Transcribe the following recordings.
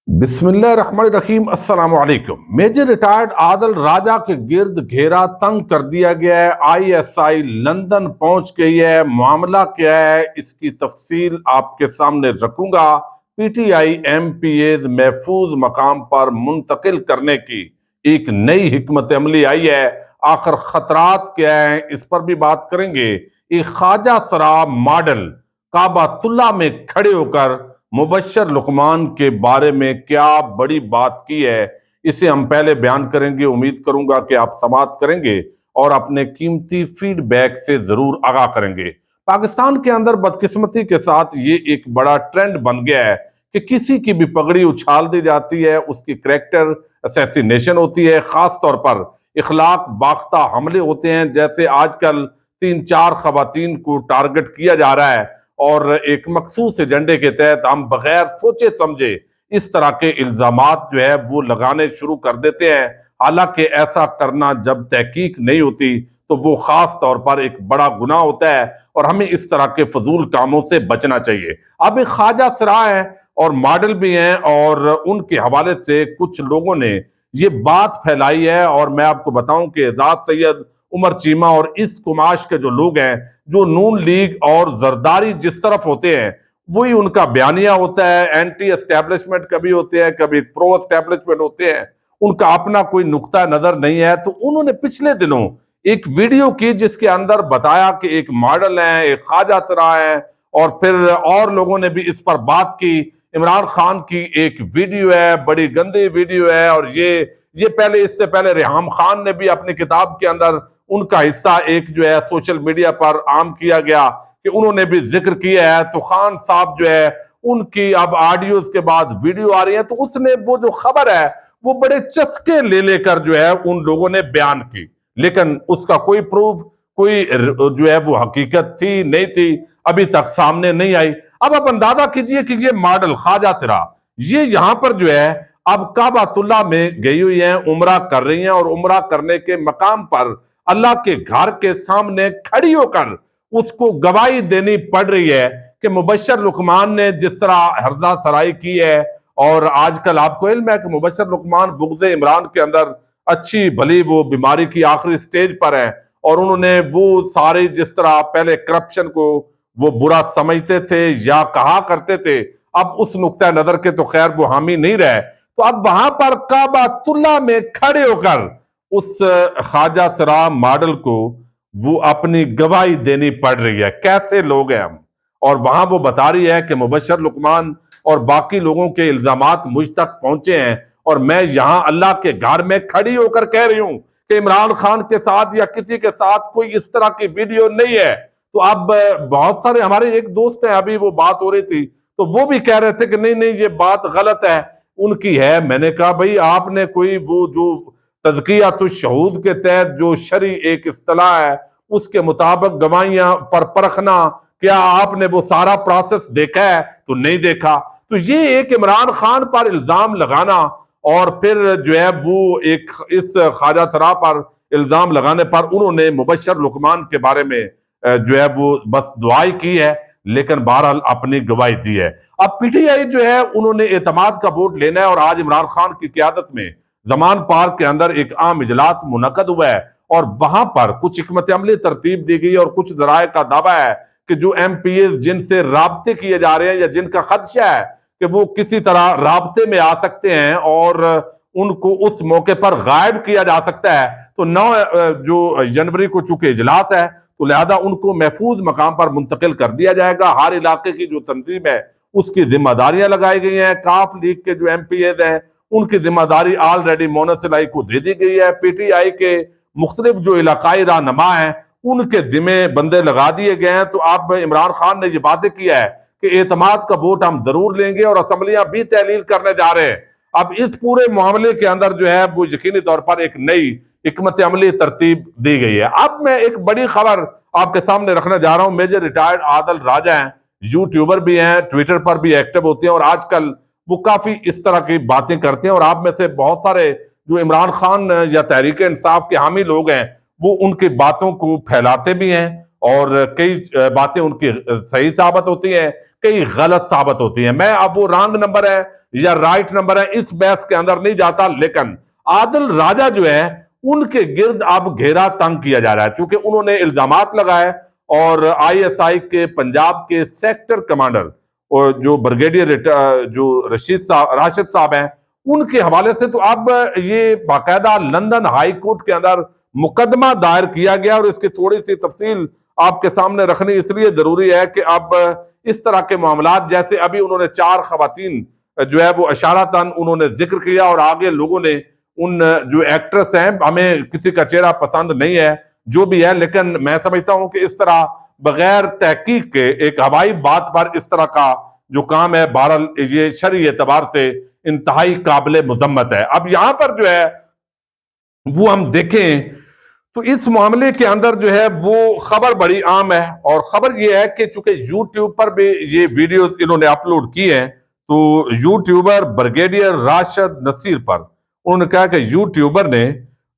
بسم اللہ الرحمن الرحیم۔ السلام علیکم۔ میجر ریٹائرڈ عادل راجہ کے گرد گھیرا تنگ کر دیا گیا ہے۔ ISI لندن پہنچ گئی ہے۔ معاملہ کیا ہے اس کی تفصیل آپ کے سامنے رکھوں گا۔ PTI MPAs محفوظ مقام پر منتقل کرنے کی ایک نئی حکمت عملی آئی ہے۔ آخر خطرات کیا ہیں اس پر بھی بات کریں گے۔ ایک خواجہ سرا ماڈل کعبۃ اللہ میں کھڑے ہو کر مبشر لقمان کے بارے میں کیا بڑی بات کی ہے، اسے ہم پہلے بیان کریں گے۔ امید کروں گا کہ آپ سماعت کریں گے اور اپنے قیمتی فیڈ بیک سے ضرور آگاہ کریں گے۔ پاکستان کے اندر بدقسمتی کے ساتھ یہ ایک بڑا ٹرینڈ بن گیا ہے کہ کسی کی بھی پگڑی اچھال دی جاتی ہے، اس کی کریکٹر اسیسینیشن ہوتی ہے، خاص طور پر اخلاق باختہ حملے ہوتے ہیں، جیسے آج کل 3-4 خواتین کو ٹارگٹ کیا جا رہا ہے اور ایک مخصوص ایجنڈے کے تحت ہم بغیر سوچے سمجھے اس طرح کے الزامات جو ہے وہ لگانے شروع کر دیتے ہیں۔ حالانکہ ایسا کرنا جب تحقیق نہیں ہوتی تو وہ خاص طور پر ایک بڑا گناہ ہوتا ہے اور ہمیں اس طرح کے فضول کاموں سے بچنا چاہیے۔ اب ایک خواجہ سرا ہیں اور ماڈل بھی ہیں اور ان کے حوالے سے کچھ لوگوں نے یہ بات پھیلائی ہے، اور میں آپ کو بتاؤں کہ اعزاز سید، عمر چیمہ اور اس کماش کے جو لوگ ہیں، جو نون لیگ اور زرداری جس طرف ہوتے ہیں وہی ان کا بیانیہ ہوتا ہے۔ اینٹی اسٹیبلشمنٹ کبھی ہوتے ہیں، کبھی پرو اسٹیبلشمنٹ ہوتے ہیں، ان کا اپنا کوئی نقطہ نظر نہیں ہے۔ تو انہوں نے پچھلے دنوں ایک ویڈیو کی جس کے اندر بتایا کہ ایک ماڈل ہیں، ایک خواجہ سرا ہیں، اور پھر اور لوگوں نے بھی اس پر بات کی۔ عمران خان کی ایک ویڈیو ہے، بڑی گندی ویڈیو ہے، اور یہ پہلے اس سے پہلے ریحام خان نے بھی اپنی کتاب کے اندر ان کا حصہ ایک جو ہے سوشل میڈیا پر عام کیا گیا کہ انہوں نے بھی ذکر کیا ہے۔ تو خان صاحب جو ہے ان کی اب آڈیوز کے بعد ویڈیو آ رہی ہے، تو اس نے وہ جو خبر ہے وہ بڑے چسکے لے کر جو ہے ان لوگوں نے بیان کی، لیکن اس کا کوئی پروف، کوئی جو ہے وہ حقیقت تھی نہیں تھی، ابھی تک سامنے نہیں آئی۔ اب آپ اندازہ کیجئے کہ یہ ماڈل خواجہ سرا یہ یہاں پر جو ہے اب کعبۃ اللہ میں گئی ہوئی ہیں، عمرہ کر رہی ہیں، اور عمرہ کرنے کے مقام پر اللہ کے گھر کے سامنے کھڑی ہو کر اس کو گواہی دینی پڑ رہی ہے کہ مبشر لقمان نے جس طرح ہرزہ سرائی کی ہے، اور آج کل آپ کو علم ہے کہ مبشر لقمان بغض عمران کے اندر اچھی بھلی وہ بیماری کی آخری سٹیج پر ہے، اور انہوں نے وہ سارے جس طرح پہلے کرپشن کو وہ برا سمجھتے تھے یا کہا کرتے تھے، اب اس نقطہ نظر کے تو خیر وہ حامی نہیں رہے۔ تو اب وہاں پر کعبۃ اللہ میں کھڑے ہو کر اس خواجہ سرا ماڈل کو وہ اپنی گواہی دینی پڑ رہی ہے۔ کیسے لوگ ہیں ہم؟ اور وہاں وہ بتا رہی ہے کہ مبشر لقمان اور باقی لوگوں کے الزامات مجھ تک پہنچے ہیں، اور میں یہاں اللہ کے گھر میں کھڑی ہو کر کہہ رہی ہوں کہ عمران خان کے ساتھ یا کسی کے ساتھ کوئی اس طرح کی ویڈیو نہیں ہے۔ تو اب بہت سارے ہمارے ایک دوست ہیں، ابھی وہ بات ہو رہی تھی تو وہ بھی کہہ رہے تھے کہ نہیں یہ بات غلط ہے، ان کی ہے۔ میں نے کہا بھائی آپ نے کوئی وہ جو تزکیۃ الشہود کے تحت جو شرعی ایک اصطلاح ہے اس کے مطابق گواہیاں پر پرکھنا، کیا آپ نے وہ سارا پروسیس دیکھا ہے؟ تو نہیں دیکھا۔ تو یہ ایک عمران خان پر الزام لگانا، اور پھر جو ہے وہ ایک اس خواجہ سرا پر الزام لگانے پر انہوں نے مبشر لقمان کے بارے میں جو ہے وہ بس دعائی کی ہے، لیکن بہرحال اپنی گواہی دی ہے۔ اب PTI جو ہے انہوں نے اعتماد کا ووٹ لینا ہے، اور آج عمران خان کی قیادت میں زمان پارک کے اندر ایک عام اجلاس منعقد ہوا ہے، اور وہاں پر کچھ حکمت عملی ترتیب دی گئی، اور کچھ ذرائع کا دعویٰ ہے کہ جو MPAs جن سے رابطے کیے جا رہے ہیں یا جن کا خدشہ ہے کہ وہ کسی طرح رابطے میں آ سکتے ہیں اور ان کو اس موقع پر غائب کیا جا سکتا ہے، تو 9 جنوری کو چونکہ اجلاس ہے تو لہذا ان کو محفوظ مقام پر منتقل کر دیا جائے گا۔ ہر علاقے کی جو تنظیم ہے اس کی ذمہ داریاں لگائی گئی ہیں۔ کاف لیگ کے جو MPAs ہیں ان کی ذمہ داری آلریڈی مونس الائی کو دے دی گئی ہے۔ PTI کے مختلف جو علاقائی رہنما ہیں ان کے ذمہ بندے لگا دیے گئے ہیں۔ تو اب عمران خان نے یہ وعدے کیا ہے کہ اعتماد کا ووٹ ہم ضرور لیں گے، اور اسمبلیاں بھی تحلیل کرنے جا رہے ہیں۔ اب اس پورے معاملے کے اندر جو ہے وہ یقینی طور پر ایک نئی حکمت عملی ترتیب دی گئی ہے۔ اب میں ایک بڑی خبر آپ کے سامنے رکھنے جا رہا ہوں۔ میجر ریٹائرڈ عادل راجہ ہیں، یوٹیوبر بھی ہیں، ٹویٹر پر بھی ایکٹیو ہوتے ہیں، اور آج کل وہ کافی اس طرح کی باتیں کرتے ہیں، اور آپ میں سے بہت سارے جو عمران خان یا تحریک انصاف کے حامی لوگ ہیں وہ ان کی باتوں کو پھیلاتے بھی ہیں، اور کئی باتیں ان کی صحیح ثابت ہوتی ہیں، کئی غلط ثابت ہوتی ہیں۔ میں اب وہ رانگ نمبر ہے یا رائٹ نمبر ہے، اس بحث کے اندر نہیں جاتا، لیکن عادل راجہ جو ہے ان کے گرد اب گھیرا تنگ کیا جا رہا ہے، چونکہ انہوں نے الزامات لگائے اور آئی ایس آئی کے پنجاب کے سیکٹر کمانڈر اور جو بریگیڈیئر جو راشد صاحب ہیں ان کے حوالے سے تو اب یہ باقاعدہ لندن ہائی کورٹ کے اندر مقدمہ دائر کیا گیا، اور اس کی تھوڑی سی تفصیل آپ کے سامنے رکھنی اس لیے ضروری ہے کہ اب اس طرح کے معاملات، جیسے ابھی انہوں نے 4 خواتین جو ہے وہ اشارتاً انہوں نے ذکر کیا، اور آگے لوگوں نے ان جو ایکٹریس ہیں، ہمیں کسی کا چہرہ پسند نہیں ہے جو بھی ہے، لیکن میں سمجھتا ہوں کہ اس طرح بغیر تحقیق کے ایک ہوائی بات پر اس طرح کا جو کام ہے، بہرحال یہ شرعی اعتبار سے انتہائی قابل مذمت ہے۔ اب یہاں پر جو ہے وہ ہم دیکھیں تو اس معاملے کے اندر جو ہے وہ خبر بڑی عام ہے، اور خبر یہ ہے کہ چونکہ یوٹیوب پر بھی یہ ویڈیوز انہوں نے اپلوڈ کی ہیں، تو یوٹیوبر بریگیڈیئر راشد نصیر پر انہوں نے کہا کہ یوٹیوبر نے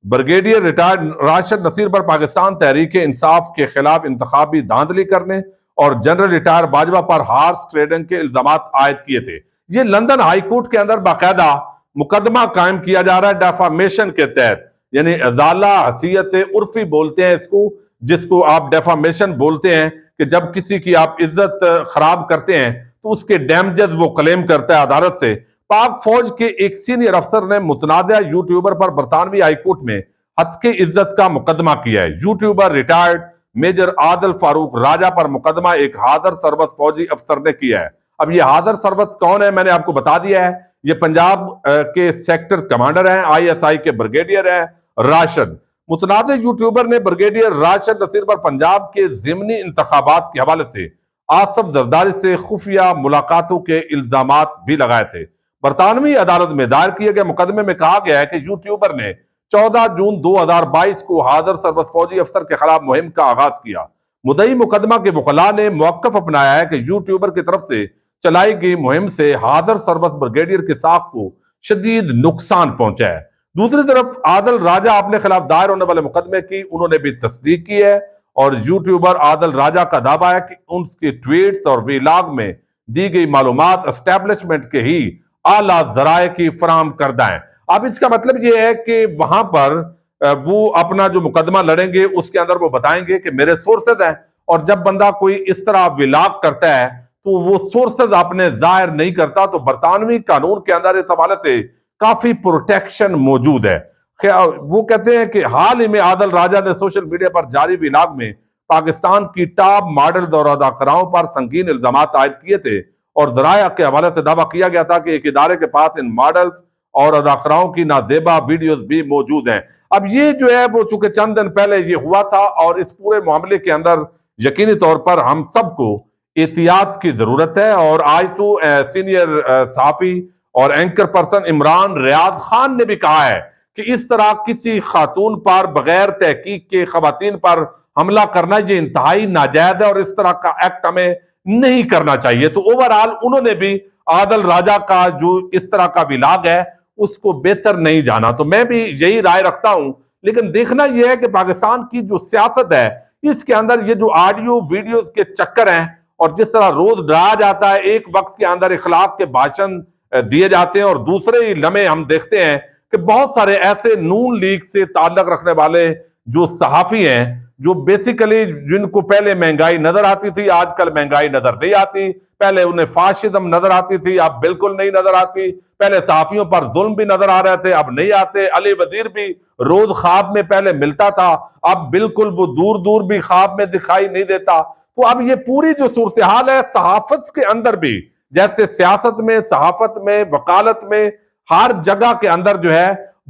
بریگیڈیئر ریٹائرڈ راشد نصیر پر پاکستان تحریک انصاف کے خلاف انتخابی دھاندلی کرنے اور جنرل ریٹائر باجوہ پر ہارس ٹریڈنگ کے الزامات عائد کیے تھے۔ یہ لندن ہائی کورٹ کے اندر باقاعدہ مقدمہ قائم کیا جا رہا ہے ڈیفامیشن کے تحت، یعنی ازالہ حیثیت عرفی بولتے ہیں اس کو، جس کو آپ ڈیفامیشن بولتے ہیں کہ جب کسی کی آپ عزت خراب کرتے ہیں تو اس کے ڈیمیجز وہ کلیم کرتا ہے عدالت سے۔ پاک فوج کے ایک سینئر افسر نے متنازع یوٹیوبر پر برطانوی ہائی کورٹ میں ہتک عزت کا مقدمہ کیا ہے۔ یوٹیوبر ریٹائرڈ میجر عادل فاروق راجہ پر مقدمہ ایک حاضر سربست فوجی افسر نے کیا ہے۔ اب یہ حاضر سربست کون ہے میں نے آپ کو بتا دیا ہے، یہ پنجاب کے سیکٹر کمانڈر ہیں، آئی ایس آئی کے بریگیڈیئر ہیں راشد۔ متنازع یوٹیوبر نے بریگیڈیئر راشد نصیر پر پنجاب کے ضمنی انتخابات کے حوالے سے آصف زرداری سے خفیہ ملاقاتوں کے الزامات بھی لگائے تھے۔ برطانوی عدالت میں دائر کیے گئے مقدمے میں کہا گیا ہے کہ یوٹیوبر نے 14 جون 2022 کو حاضر سربست فوجی افسر کے خلاف مہم کا آغاز کیا۔ مدعی مقدمہ کے وکلاء نے موقف اپنایا ہے کہ یوٹیوبر کی طرف سے چلائی گئی مہم سے حاضر سربست بریگیڈیئر کی ساکھ کو شدید نقصان پہنچا ہے۔ دوسری طرف عادل راجہ اپنے خلاف دائر ہونے والے مقدمے کی انہوں نے بھی تصدیق کی ہے، اور یوٹیوبر عادل راجہ کا دعویٰ ہے کہ ان کی ٹویٹس اور ویلاگ میں دی گئی معلومات اسٹیبلشمنٹ کے ہی اعلیٰ ذرائع کی فراہم کردہ ہیں۔ اب اس کا مطلب یہ ہے کہ وہاں پر وہ اپنا جو مقدمہ لڑیں گے اس کے اندر وہ بتائیں گے کہ میرے سورسز ہیں، اور جب بندہ کوئی اس طرح ویلاگ کرتا ہے تو وہ سورسز اپنے ظاہر نہیں کرتا، تو برطانوی قانون کے اندر اس حوالے سے کافی پروٹیکشن موجود ہے۔ وہ کہتے ہیں کہ حال ہی میں عادل راجہ نے سوشل میڈیا پر جاری ویلاگ میں پاکستان کی ٹاپ ماڈلز اور اداکاراؤں پر سنگین الزامات عائد کیے تھے، اور ذرائع کے حوالے سے دعویٰ کیا گیا تھا کہ ایک ادارے کے پاس ان ماڈلز اور اداکاراؤں کی نازیبا ویڈیوز بھی موجود ہیں۔ اب یہ جو ہے وہ چونکہ چند دن پہلے یہ ہوا تھا، اور اس پورے معاملے کے اندر یقینی طور پر ہم سب کو احتیاط کی ضرورت ہے، اور آج تو سینئر صحافی اور اینکر پرسن عمران ریاض خان نے بھی کہا ہے کہ اس طرح کسی خاتون پر بغیر تحقیق کے خواتین پر حملہ کرنا یہ انتہائی ناجائز ہے، اور اس طرح کا ایکٹ ہمیں نہیں کرنا چاہیے۔ تو اوورآل انہوں نے بھی عادل راجہ کا جو اس طرح کا ویلاگ ہے اس کو بہتر نہیں جانا، تو میں بھی یہی رائے رکھتا ہوں۔ لیکن دیکھنا یہ ہے کہ پاکستان کی جو سیاست ہے اس کے اندر یہ جو آڈیو ویڈیوز کے چکر ہیں، اور جس طرح روز ڈرایا جاتا ہے، ایک وقت کے اندر اخلاق کے بھاشن دیے جاتے ہیں، اور دوسرے ہی لمحے ہم دیکھتے ہیں کہ بہت سارے ایسے نون لیگ سے تعلق رکھنے والے جو صحافی ہیں، جو بیسیکلی جن کو پہلے مہنگائی نظر آتی تھی، آج کل مہنگائی نظر نہیں آتی، پہلے انہیں فاشزم نظر آتی تھی، اب بالکل نہیں نظر آتی، پہلے صحافیوں پر ظلم بھی نظر آ رہے تھے، اب نہیں آتے، علی وزیر بھی روز خواب میں پہلے ملتا تھا، اب بالکل وہ دور دور بھی خواب میں دکھائی نہیں دیتا۔ تو اب یہ پوری جو صورتحال ہے صحافت کے اندر بھی، جیسے سیاست میں، صحافت میں، وکالت میں، ہر جگہ کے اندر جو ہے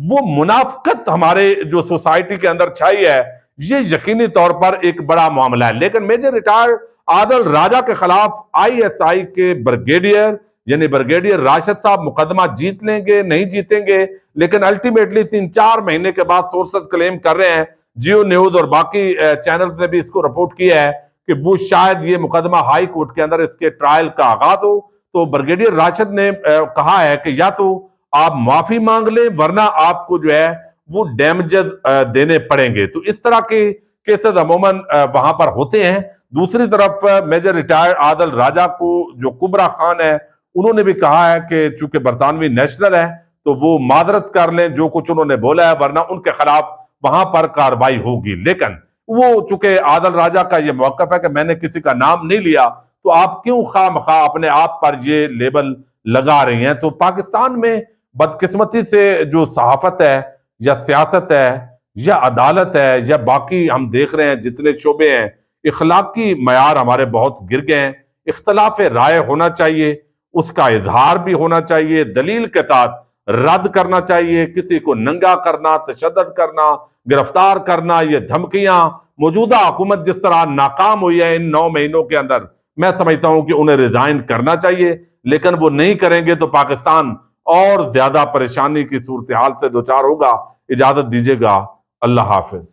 وہ منافقت ہمارے جو سوسائٹی کے اندر چھائی ہے، یہ یقینی طور پر ایک بڑا معاملہ ہے۔ لیکن میجر ریٹائر عادل راجہ کے خلاف آئی ایس آئی کے بریگیڈیئر یعنی بریگیڈیئر راشد صاحب مقدمہ جیت لیں گے نہیں جیتیں گے، لیکن الٹیمیٹلی 3-4 مہینے کے بعد سورسز کلیم کر رہے ہیں، جیو نیوز اور باقی چینلز نے بھی اس کو رپورٹ کیا ہے کہ وہ شاید یہ مقدمہ ہائی کورٹ کے اندر اس کے ٹرائل کا آغاز ہو۔ تو بریگیڈیئر راشد نے کہا ہے کہ یا تو آپ معافی مانگ لیں، ورنہ آپ کو جو ہے وہ ڈیمیجز دینے پڑیں گے۔ تو اس طرح کے کیسز عموماً وہاں پر ہوتے ہیں۔ دوسری طرف میجر ریٹائر عادل راجہ کو جو کبرا خان ہے انہوں نے بھی کہا ہے کہ چونکہ برطانوی نیشنل ہے تو وہ معذرت کر لیں جو کچھ انہوں نے بولا ہے، ورنہ ان کے خلاف وہاں پر کارروائی ہوگی۔ لیکن وہ چونکہ عادل راجہ کا یہ موقف ہے کہ میں نے کسی کا نام نہیں لیا، تو آپ کیوں خواہ مخواہ اپنے آپ پر یہ لیبل لگا رہی ہیں؟ تو پاکستان میں بدقسمتی سے جو صحافت ہے یا سیاست ہے یا عدالت ہے یا باقی ہم دیکھ رہے ہیں جتنے شعبے ہیں، اخلاقی معیار ہمارے بہت گر گئے ہیں۔ اختلاف رائے ہونا چاہیے، اس کا اظہار بھی ہونا چاہیے، دلیل کے ساتھ رد کرنا چاہیے۔ کسی کو ننگا کرنا، تشدد کرنا، گرفتار کرنا، یہ دھمکیاں، موجودہ حکومت جس طرح ناکام ہوئی ہے ان 9 مہینوں کے اندر، میں سمجھتا ہوں کہ انہیں ریزائن کرنا چاہیے، لیکن وہ نہیں کریں گے تو پاکستان اور زیادہ پریشانی کی صورتحال سے دوچار ہوگا۔ اجازت دیجیے گا، اللہ حافظ۔